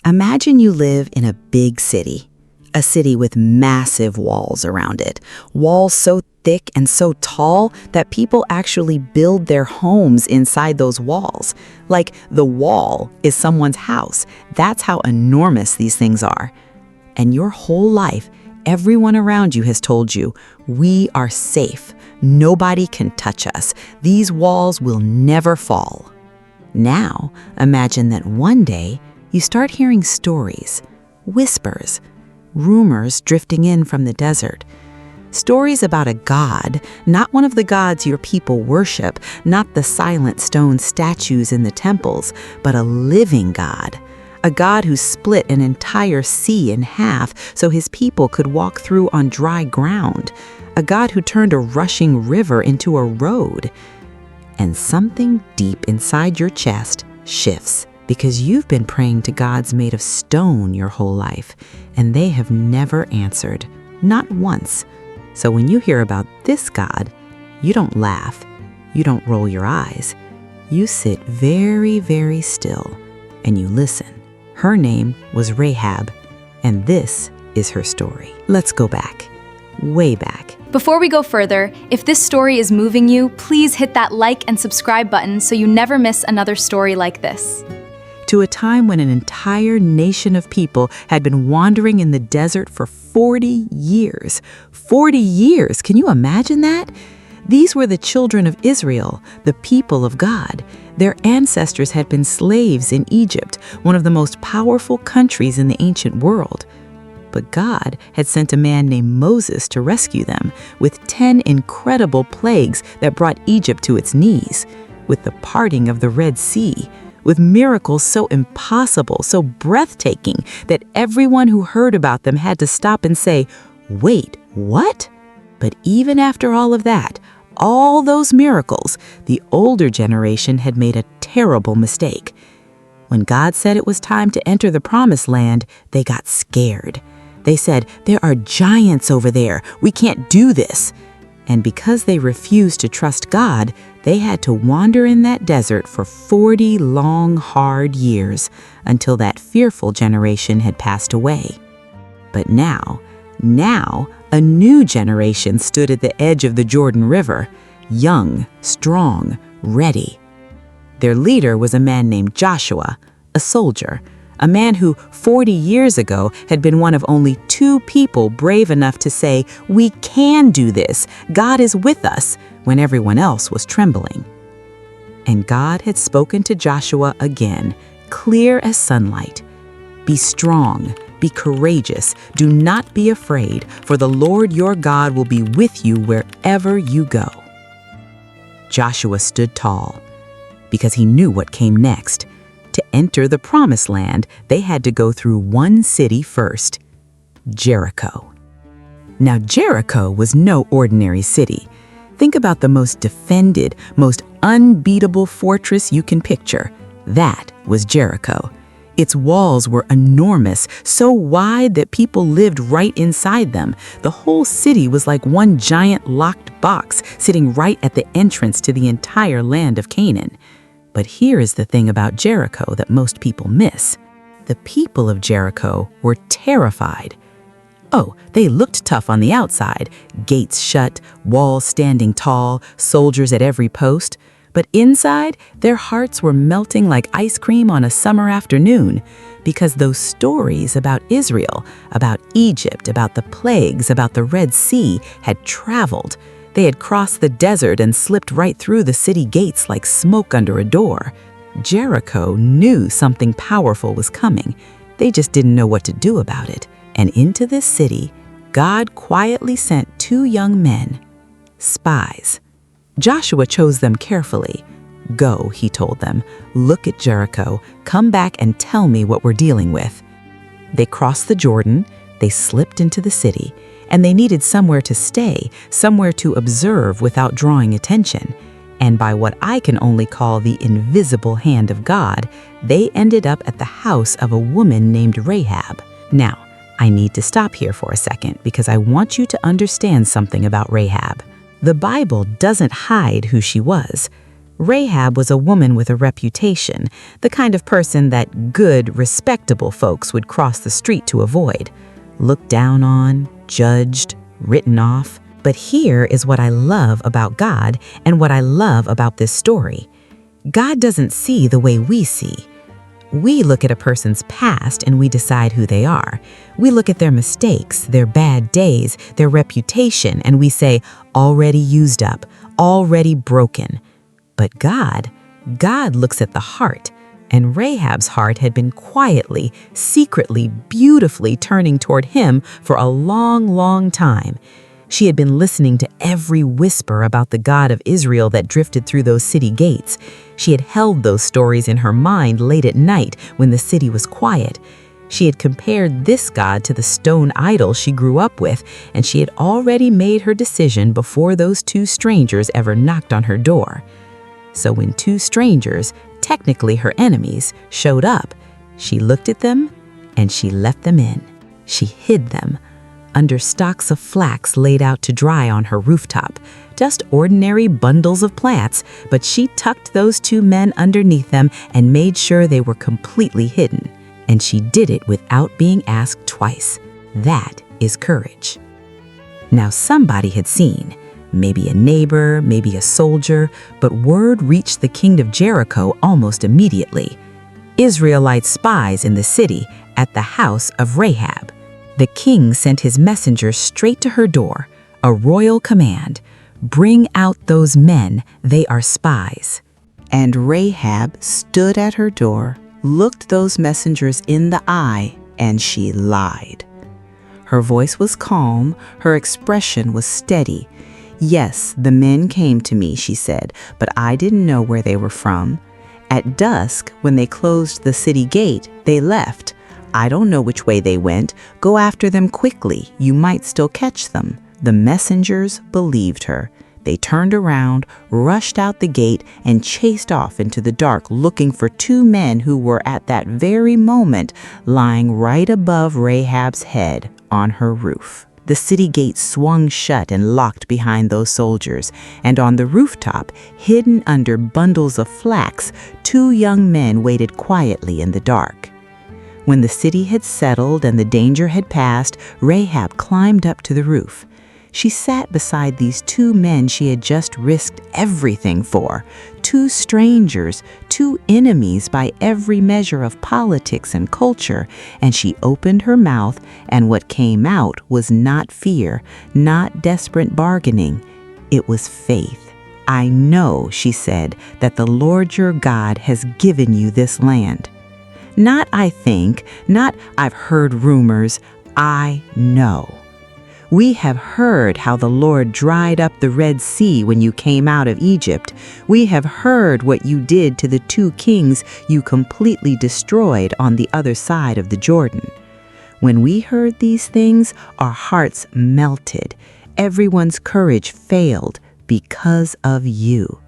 Imagine you live in a big city, a city with massive walls around it, walls so thick and so tall that people actually build their homes inside those walls. Like the wall is someone's house. That's how enormous these things are. And your whole life, everyone around you has told you, we are safe. Nobody can touch us. These walls will never fall. Now, imagine that one day you start hearing stories, whispers, rumors drifting in from the desert. Stories about a god, not one of the gods your people worship, not the silent stone statues in the temples, but a living god. A god who split an entire sea in half so his people could walk through on dry ground. A god who turned a rushing river into a road. And something deep inside your chest shifts because you've been praying to gods made of stone your whole life, and they have never answered, not once. So when you hear about this God, you don't laugh, you don't roll your eyes. You sit very, very still, and you listen. Her name was Rahab, and this is her story. Let's go back, way back. Before we go further, if this story is moving you, please hit that like and subscribe button so you never miss another story like this. To a time when an entire nation of people had been wandering in the desert for 40 years. 40 years, can you imagine that? These were the children of Israel, the people of God. Their ancestors had been slaves in Egypt, one of the most powerful countries in the ancient world. But God had sent a man named Moses to rescue them with 10 incredible plagues that brought Egypt to its knees, with the parting of the Red Sea, with miracles so impossible, so breathtaking, that everyone who heard about them had to stop and say, "Wait, what?" But even after all of that, all those miracles, the older generation had made a terrible mistake. When God said it was time to enter the Promised Land, they got scared. They said, "There are giants over there. We can't do this." And because they refused to trust God, they had to wander in that desert for 40 long, hard years until that fearful generation had passed away. But now, a new generation stood at the edge of the Jordan River, young, strong, ready. Their leader was a man named Joshua, a soldier, a man who 40 years ago had been one of only 2 people brave enough to say, "We can do this. God is with us," when everyone else was trembling. And God had spoken to Joshua again, clear as sunlight. "Be strong, be courageous, do not be afraid, for the Lord your God will be with you wherever you go." Joshua stood tall because he knew what came next. To enter the Promised Land, they had to go through one city first, Jericho. Now, Jericho was no ordinary city. Think about the most defended, most unbeatable fortress you can picture. That was Jericho. Its walls were enormous, so wide that people lived right inside them. The whole city was like one giant locked box sitting right at the entrance to the entire land of Canaan. But here is the thing about Jericho that most people miss. The people of Jericho were terrified. Oh, they looked tough on the outside, gates shut, walls standing tall, soldiers at every post. But inside, their hearts were melting like ice cream on a summer afternoon, because those stories about Israel, about Egypt, about the plagues, about the Red Sea had traveled. They had crossed the desert and slipped right through the city gates like smoke under a door. Jericho knew something powerful was coming. They just didn't know what to do about it. And into this city, God quietly sent 2 young men, spies. Joshua chose them carefully. "Go," he told them, "look at Jericho, come back and tell me what we're dealing with." They crossed the Jordan, they slipped into the city, and they needed somewhere to stay, somewhere to observe without drawing attention. And by what I can only call the invisible hand of God, they ended up at the house of a woman named Rahab. Now, I need to stop here for a second because I want you to understand something about Rahab. The Bible doesn't hide who she was. Rahab was a woman with a reputation, the kind of person that good, respectable folks would cross the street to avoid. Looked down on, judged, written off. But here is what I love about God and what I love about this story. God doesn't see the way we see. We look at a person's past and we decide who they are. We look at their mistakes, their bad days, their reputation, and we say, already used up, already broken. But God looks at the heart, and Rahab's heart had been quietly, secretly, beautifully turning toward him for a long, long time. She had been listening to every whisper about the God of Israel that drifted through those city gates. She had held those stories in her mind late at night when the city was quiet. She had compared this God to the stone idol she grew up with, and she had already made her decision before those two strangers ever knocked on her door. So when two strangers, technically her enemies, showed up, she looked at them and she left them in. She hid them under stalks of flax laid out to dry on her rooftop. Just ordinary bundles of plants, but she tucked those two men underneath them and made sure they were completely hidden. And she did it without being asked twice. That is courage. Now somebody had seen, maybe a neighbor, maybe a soldier, but word reached the king of Jericho almost immediately. Israelite spies in the city at the house of Rahab. The king sent his messengers straight to her door, a royal command. Bring out those men, they are spies. And Rahab stood at her door, looked those messengers in the eye, and she lied. Her voice was calm, her expression was steady. Yes, the men came to me, she said, but I didn't know where they were from. At dusk, when they closed the city gate, they left. I don't know which way they went. Go after them quickly. You might still catch them. The messengers believed her. They turned around, rushed out the gate, and chased off into the dark, looking for two men who were at that very moment lying right above Rahab's head on her roof. The city gate swung shut and locked behind those soldiers, and on the rooftop, hidden under bundles of flax, two young men waited quietly in the dark. When the city had settled and the danger had passed, Rahab climbed up to the roof. She sat beside these two men she had just risked everything for, two strangers, two enemies by every measure of politics and culture, and she opened her mouth, and what came out was not fear, not desperate bargaining. It was faith. I know, she said, that the Lord your God has given you this land. Not I think, not I've heard rumors, I know. We have heard how the Lord dried up the Red Sea when you came out of Egypt. We have heard what you did to the two kings you completely destroyed on the other side of the Jordan. When we heard these things, our hearts melted. Everyone's courage failed because of you.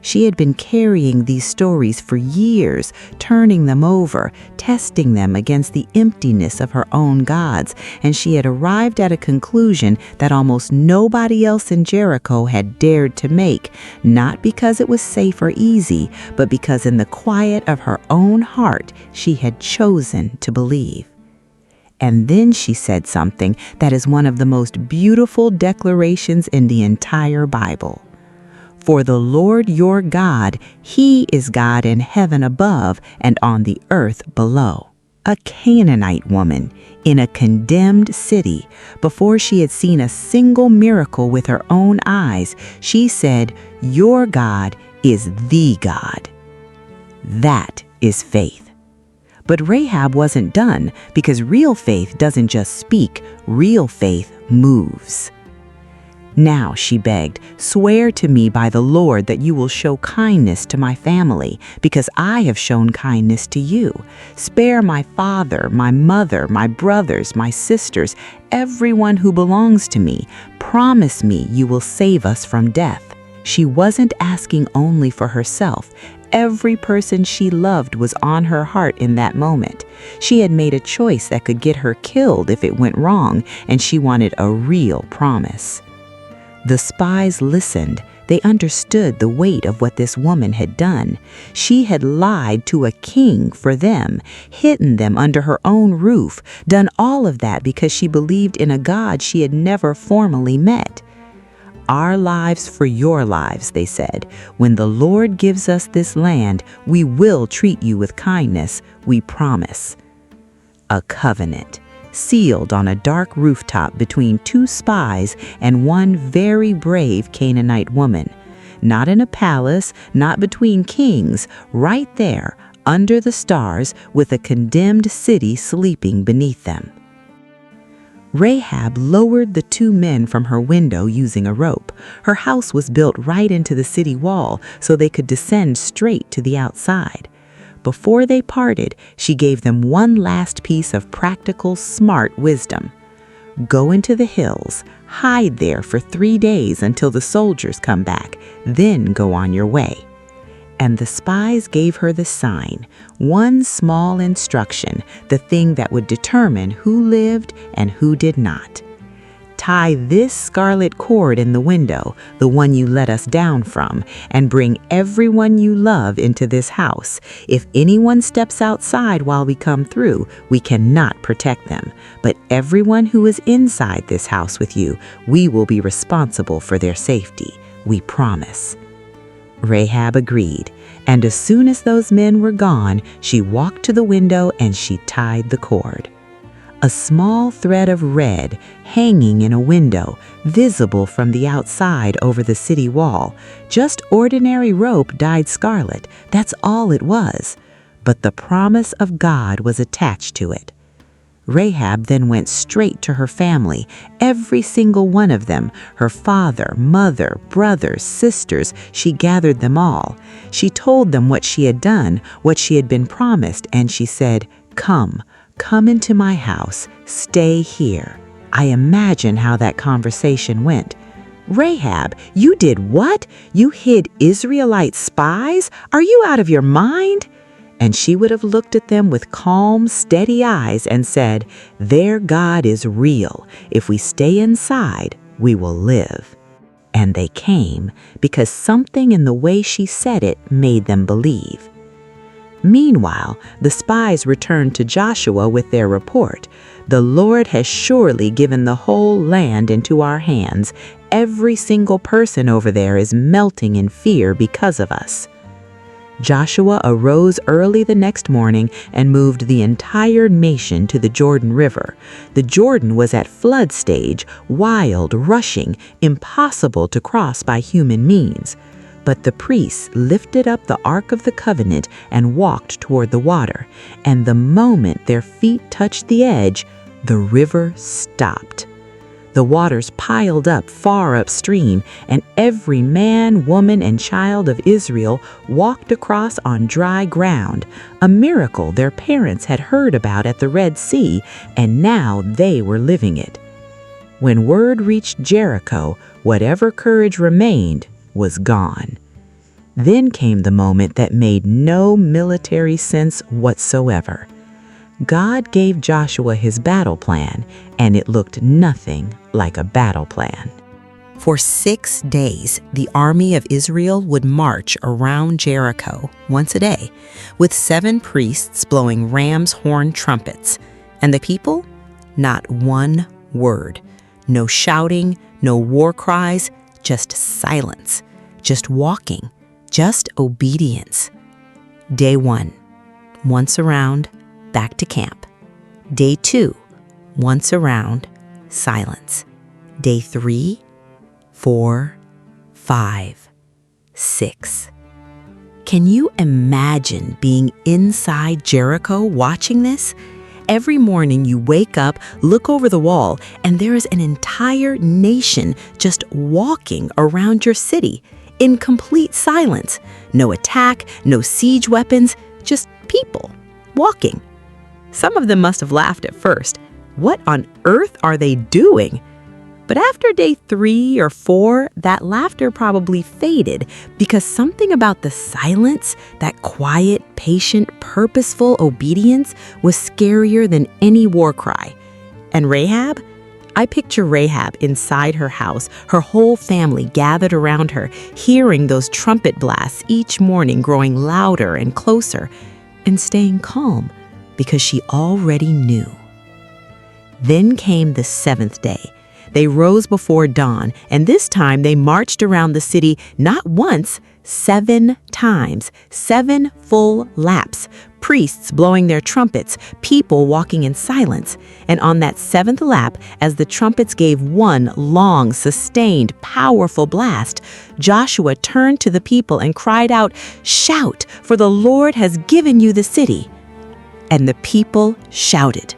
She had been carrying these stories for years, turning them over, testing them against the emptiness of her own gods, and she had arrived at a conclusion that almost nobody else in Jericho had dared to make, not because it was safe or easy, but because in the quiet of her own heart she had chosen to believe. And then she said something that is one of the most beautiful declarations in the entire Bible. For the Lord your God, He is God in heaven above and on the earth below. A Canaanite woman in a condemned city, before she had seen a single miracle with her own eyes, she said, "Your God is the God." That is faith. But Rahab wasn't done, because real faith doesn't just speak, real faith moves. "Now," she begged, "swear to me by the Lord that you will show kindness to my family, because I have shown kindness to you. Spare my father, my mother, my brothers, my sisters, everyone who belongs to me. Promise me you will save us from death." She wasn't asking only for herself. Every person she loved was on her heart in that moment. She had made a choice that could get her killed if it went wrong, and she wanted a real promise. The spies listened. They understood the weight of what this woman had done. She had lied to a king for them, hidden them under her own roof, done all of that because she believed in a God she had never formally met. "Our lives for your lives," they said. "When the Lord gives us this land, we will treat you with kindness, we promise." A covenant, sealed on a dark rooftop between two spies and one very brave Canaanite woman. Not in a palace, not between kings, right there, under the stars, with a condemned city sleeping beneath them. Rahab lowered the two men from her window using a rope. Her house was built right into the city wall, so they could descend straight to the outside. Before they parted, she gave them one last piece of practical, smart wisdom. "Go into the hills, hide there for 3 days until the soldiers come back, then go on your way." And the spies gave her the sign, one small instruction, the thing that would determine who lived and who did not. "Tie this scarlet cord in the window, the one you let us down from, and bring everyone you love into this house. If anyone steps outside while we come through, we cannot protect them. But everyone who is inside this house with you, we will be responsible for their safety. We promise." Rahab agreed, and as soon as those men were gone, she walked to the window and she tied the cord. A small thread of red hanging in a window, visible from the outside over the city wall. Just ordinary rope dyed scarlet, that's all it was. But the promise of God was attached to it. Rahab then went straight to her family, every single one of them, her father, mother, brothers, sisters. She gathered them all. She told them what she had done, what she had been promised, and she said, Come into my house, stay here." I imagine how that conversation went. "Rahab, you did what? You hid Israelite spies? Are you out of your mind?" And she would have looked at them with calm, steady eyes and said, "Their God is real. If we stay inside, we will live." And they came because something in the way she said it made them believe. Meanwhile, the spies returned to Joshua with their report. "The Lord has surely given the whole land into our hands. Every single person over there is melting in fear because of us." Joshua arose early the next morning and moved the entire nation to the Jordan River. The Jordan was at flood stage, wild, rushing, impossible to cross by human means. But the priests lifted up the Ark of the Covenant and walked toward the water, and the moment their feet touched the edge, the river stopped. The waters piled up far upstream, and every man, woman, and child of Israel walked across on dry ground, a miracle their parents had heard about at the Red Sea, and now they were living it. When word reached Jericho, whatever courage remained was gone. Then came the moment that made no military sense whatsoever. God gave Joshua his battle plan, and it looked nothing like a battle plan. For 6 days, the army of Israel would march around Jericho once a day, with 7 priests blowing ram's horn trumpets. And the people? Not one word. No shouting, no war cries, just silence. Just walking, just obedience. Day 1, once around, back to camp. Day 2, once around, silence. Day 3, 4, 5, 6. Can you imagine being inside Jericho watching this? Every morning you wake up, look over the wall, and there is an entire nation just walking around your city in complete silence. No attack, no siege weapons, just people walking. Some of them must have laughed at first. What on earth are they doing? But after day 3 or 4, that laughter probably faded because something about the silence, that quiet, patient, purposeful obedience was scarier than any war cry. And Rahab? I picture Rahab inside her house, her whole family gathered around her, hearing those trumpet blasts each morning growing louder and closer, and staying calm because she already knew. Then came the 7th day. They rose before dawn, and this time they marched around the city not once, 7 times, 7 full laps, priests blowing their trumpets, people walking in silence. And on that 7th lap, as the trumpets gave one long, sustained, powerful blast, Joshua turned to the people and cried out, "Shout, for the Lord has given you the city." And the people shouted.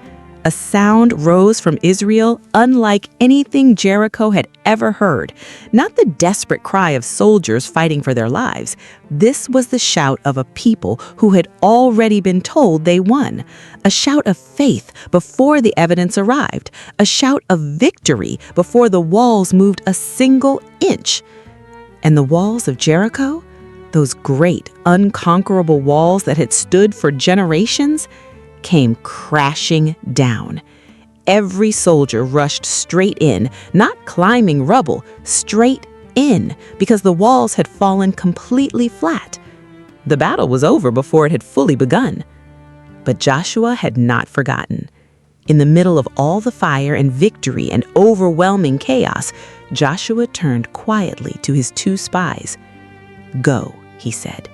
A sound rose from Israel unlike anything Jericho had ever heard. Not the desperate cry of soldiers fighting for their lives. This was the shout of a people who had already been told they won. A shout of faith before the evidence arrived. A shout of victory before the walls moved a single inch. And the walls of Jericho, those great, unconquerable walls that had stood for generations, came crashing down. Every soldier rushed straight in, not climbing rubble, straight in, because the walls had fallen completely flat. The battle was over before it had fully begun. But Joshua had not forgotten. In the middle of all the fire and victory and overwhelming chaos, Joshua turned quietly to his 2 spies. "Go," he said.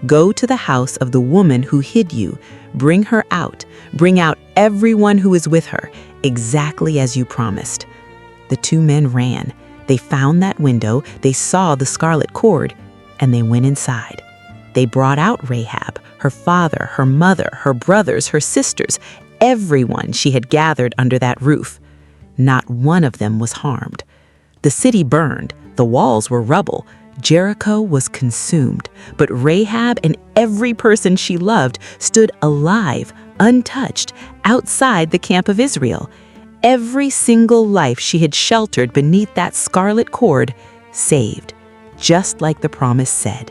"Go to the house of the woman who hid you. Bring her out. Bring out everyone who is with her, exactly as you promised." The 2 men ran. They found that window, they saw the scarlet cord, and they went inside. They brought out Rahab, her father, her mother, her brothers, her sisters, everyone she had gathered under that roof. Not one of them was harmed. The city burned, the walls were rubble, Jericho was consumed, but Rahab and every person she loved stood alive, untouched, outside the camp of Israel. Every single life she had sheltered beneath that scarlet cord, saved, just like the promise said.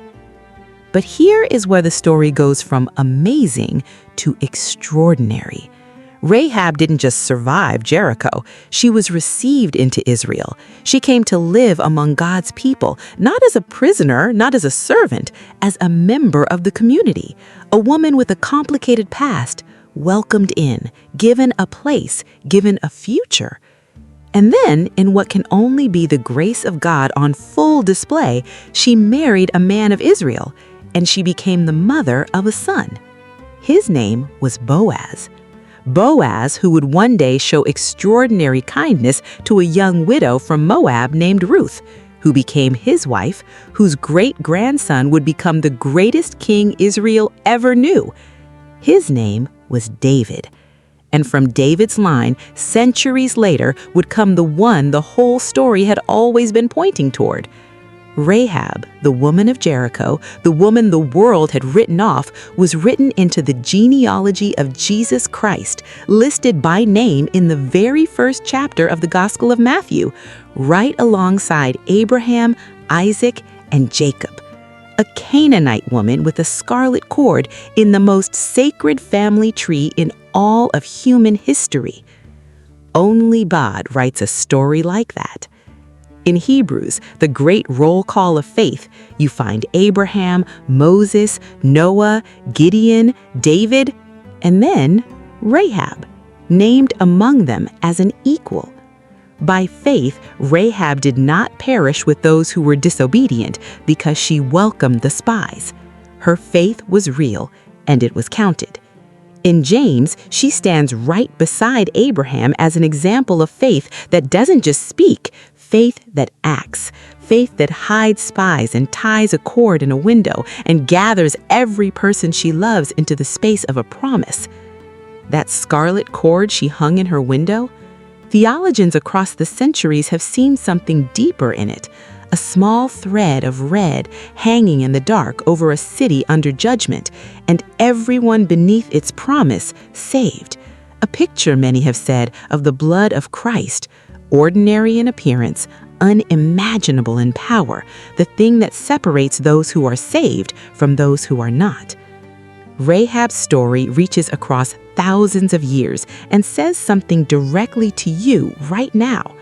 But here is where the story goes from amazing to extraordinary. Rahab didn't just survive Jericho. She was received into Israel. She came to live among God's people, not as a prisoner, not as a servant, as a member of the community. A woman with a complicated past, welcomed in, given a place, given a future. And then, in what can only be the grace of God on full display, she married a man of Israel, and she became the mother of a son. His name was Boaz. Boaz, who would one day show extraordinary kindness to a young widow from Moab named Ruth, who became his wife, whose great-grandson would become the greatest king Israel ever knew. His name was David. And from David's line, centuries later, would come the one the whole story had always been pointing toward. Rahab, the woman of Jericho, the woman the world had written off, was written into the genealogy of Jesus Christ, listed by name in the very first chapter of the Gospel of Matthew, right alongside Abraham, Isaac, and Jacob. A Canaanite woman with a scarlet cord in the most sacred family tree in all of human history. Only God writes a story like that. In Hebrews, the great roll call of faith, you find Abraham, Moses, Noah, Gideon, David, and then Rahab, named among them as an equal. By faith, Rahab did not perish with those who were disobedient because she welcomed the spies. Her faith was real, and it was counted. In James, she stands right beside Abraham as an example of faith that doesn't just speak, faith that acts, faith that hides spies and ties a cord in a window and gathers every person she loves into the space of a promise. That scarlet cord she hung in her window? Theologians across the centuries have seen something deeper in it, a small thread of red hanging in the dark over a city under judgment, and everyone beneath its promise saved. A picture, many have said, of the blood of Christ, ordinary in appearance, unimaginable in power, the thing that separates those who are saved from those who are not. Rahab's story reaches across thousands of years and says something directly to you right now.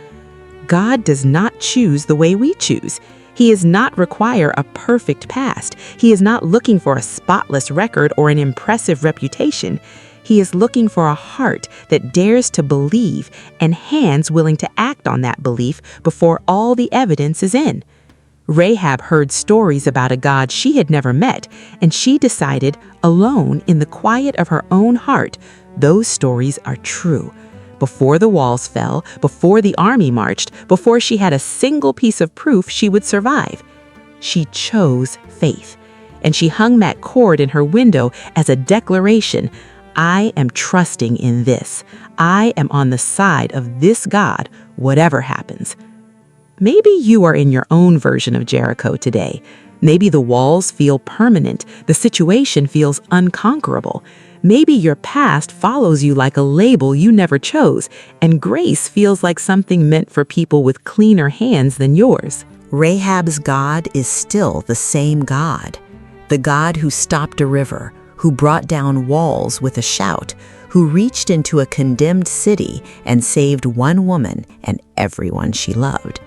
God does not choose the way we choose. He does not require a perfect past. He is not looking for a spotless record or an impressive reputation. He is looking for a heart that dares to believe and hands willing to act on that belief before all the evidence is in. Rahab heard stories about a God she had never met, and she decided, alone in the quiet of her own heart, those stories are true. Before the walls fell, before the army marched, before she had a single piece of proof she would survive. She chose faith, and she hung that cord in her window as a declaration. I am trusting in this. I am on the side of this God, whatever happens. Maybe you are in your own version of Jericho today. Maybe the walls feel permanent, the situation feels unconquerable. Maybe your past follows you like a label you never chose, and grace feels like something meant for people with cleaner hands than yours. Rahab's God is still the same God. The God who stopped a river, who brought down walls with a shout, who reached into a condemned city and saved one woman and everyone she loved.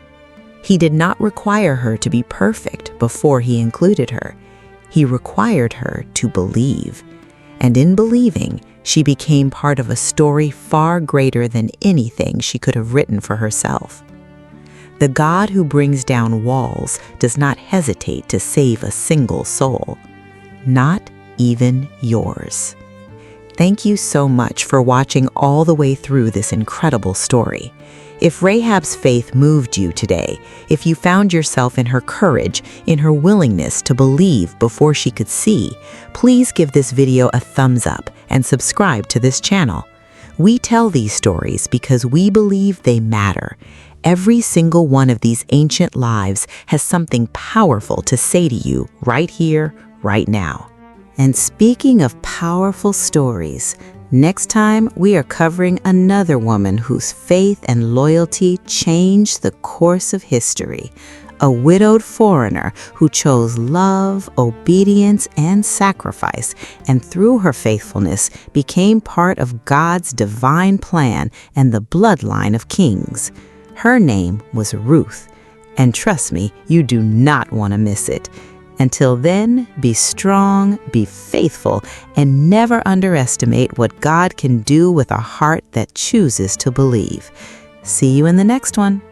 He did not require her to be perfect before he included her. He required her to believe. And in believing, she became part of a story far greater than anything she could have written for herself. The God who brings down walls does not hesitate to save a single soul, not even yours. Thank you so much for watching all the way through this incredible story. If Rahab's faith moved you today, if you found yourself in her courage, in her willingness to believe before she could see, please give this video a thumbs up and subscribe to this channel. We tell these stories because we believe they matter. Every single one of these ancient lives has something powerful to say to you right here, right now. And speaking of powerful stories, next time we are covering another woman whose faith and loyalty changed the course of history. A widowed foreigner who chose love, obedience, and sacrifice, and through her faithfulness became part of God's divine plan and the bloodline of kings. Her name was Ruth, and trust me, you do not want to miss it. Until then, be strong, be faithful, and never underestimate what God can do with a heart that chooses to believe. See you in the next one.